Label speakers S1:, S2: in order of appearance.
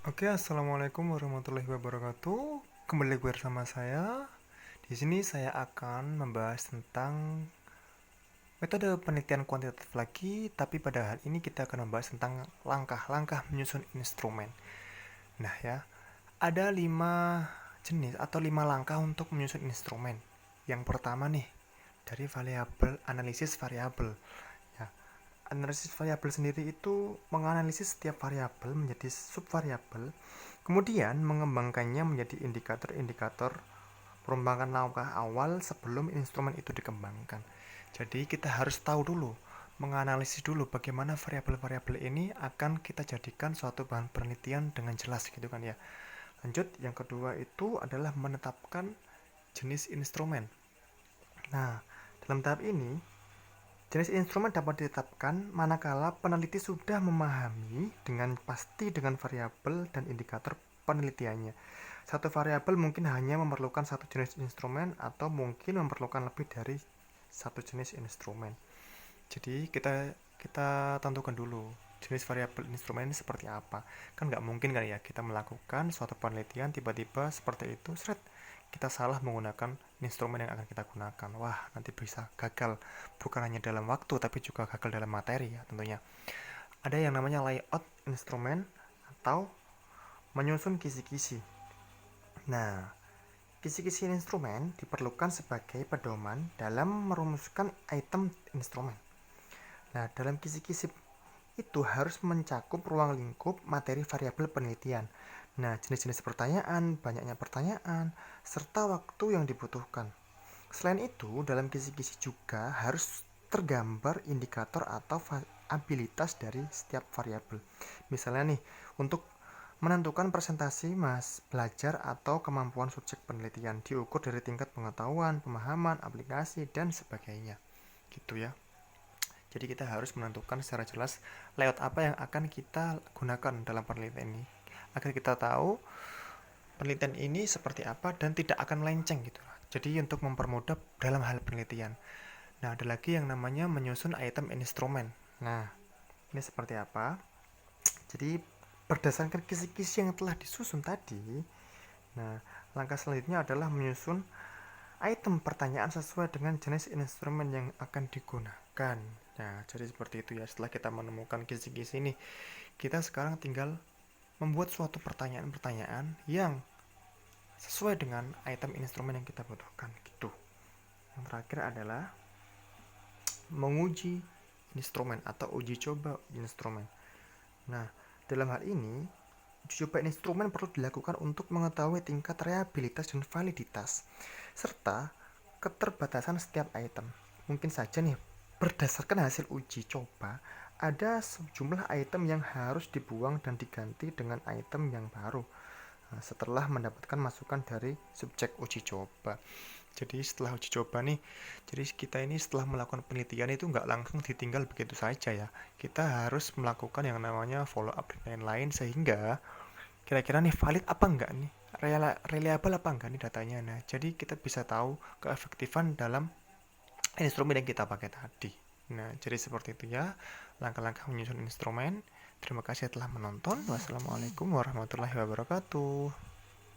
S1: Oke, assalamualaikum warahmatullahi wabarakatuh. Kembali lagi bersama saya. Di sini saya akan membahas tentang metode penelitian kuantitatif lagi, tapi pada hal ini kita akan membahas tentang langkah-langkah menyusun instrumen. Nah ya, ada 5 jenis atau 5 langkah untuk menyusun instrumen. Yang pertama nih, dari variabel analisis variabel. Ya, analisis variabel sendiri itu menganalisis setiap variabel menjadi subvariabel, kemudian mengembangkannya menjadi indikator-indikator merupakan langkah awal sebelum instrumen itu dikembangkan. Jadi kita harus tahu dulu, menganalisis dulu bagaimana variabel-variabel ini akan kita jadikan suatu bahan penelitian dengan jelas gitu kan ya. Lanjut, yang kedua itu adalah menetapkan jenis instrumen. Nah, dalam tahap ini jenis instrumen dapat ditetapkan manakala peneliti sudah memahami dengan pasti dengan variabel dan indikator penelitiannya. Satu variabel mungkin hanya memerlukan satu jenis instrumen atau mungkin memerlukan lebih dari satu jenis instrumen. Jadi kita tentukan dulu jenis variabel instrumen ini seperti apa. Kan nggak mungkin kan ya kita melakukan suatu penelitian tiba-tiba seperti itu, kita salah menggunakan instrumen yang akan kita gunakan. Wah, nanti bisa gagal bukan hanya dalam waktu tapi juga gagal dalam materi ya tentunya. Ada yang namanya layout instrumen atau menyusun kisi-kisi. Nah, kisi-kisi instrumen diperlukan sebagai pedoman dalam merumuskan item instrumen. Nah, dalam kisi-kisi itu harus mencakup ruang lingkup materi variabel penelitian. Nah, jenis-jenis pertanyaan, banyaknya pertanyaan, serta waktu yang dibutuhkan. Selain itu, dalam kisi-kisi juga harus tergambar indikator atau abilitas dari setiap variabel. Misalnya nih, untuk menentukan presentasi mas belajar atau kemampuan subjek penelitian diukur dari tingkat pengetahuan, pemahaman, aplikasi, dan sebagainya. Gitu ya. Jadi kita harus menentukan secara jelas layout apa yang akan kita gunakan dalam penelitian ini agar kita tahu penelitian ini seperti apa dan tidak akan melenceng gitu. Jadi untuk mempermudah dalam hal penelitian. Nah, ada lagi yang namanya menyusun item instrumen. Nah, ini seperti apa? Jadi berdasarkan kisi-kisi yang telah disusun tadi, nah langkah selanjutnya adalah menyusun item pertanyaan sesuai dengan jenis instrumen yang akan digunakan. Nah, jadi seperti itu ya. Setelah kita menemukan kisi-kisi ini, kita sekarang tinggal membuat suatu pertanyaan-pertanyaan yang sesuai dengan item instrumen yang kita butuhkan gitu. Yang terakhir adalah menguji instrumen atau uji coba instrumen. Nah, dalam hal ini uji coba instrumen perlu dilakukan untuk mengetahui tingkat reliabilitas dan validitas serta keterbatasan setiap item. Mungkin saja nih, berdasarkan hasil uji coba, ada sejumlah item yang harus dibuang dan diganti dengan item yang baru. Nah, setelah mendapatkan masukan dari subjek uji coba. Jadi setelah uji coba nih, jadi kita ini setelah melakukan penelitian itu nggak langsung ditinggal begitu saja ya. Kita harus melakukan yang namanya follow up dan lain-lain sehingga kira-kira nih valid apa enggak nih, reliable apa enggak nih datanya. Nah, jadi kita bisa tahu keefektifan dalam instrumen yang kita pakai tadi. Nah, jadi seperti itu ya langkah-langkah menyusun instrumen. Terima kasih telah menonton. Wassalamualaikum warahmatullahi wabarakatuh.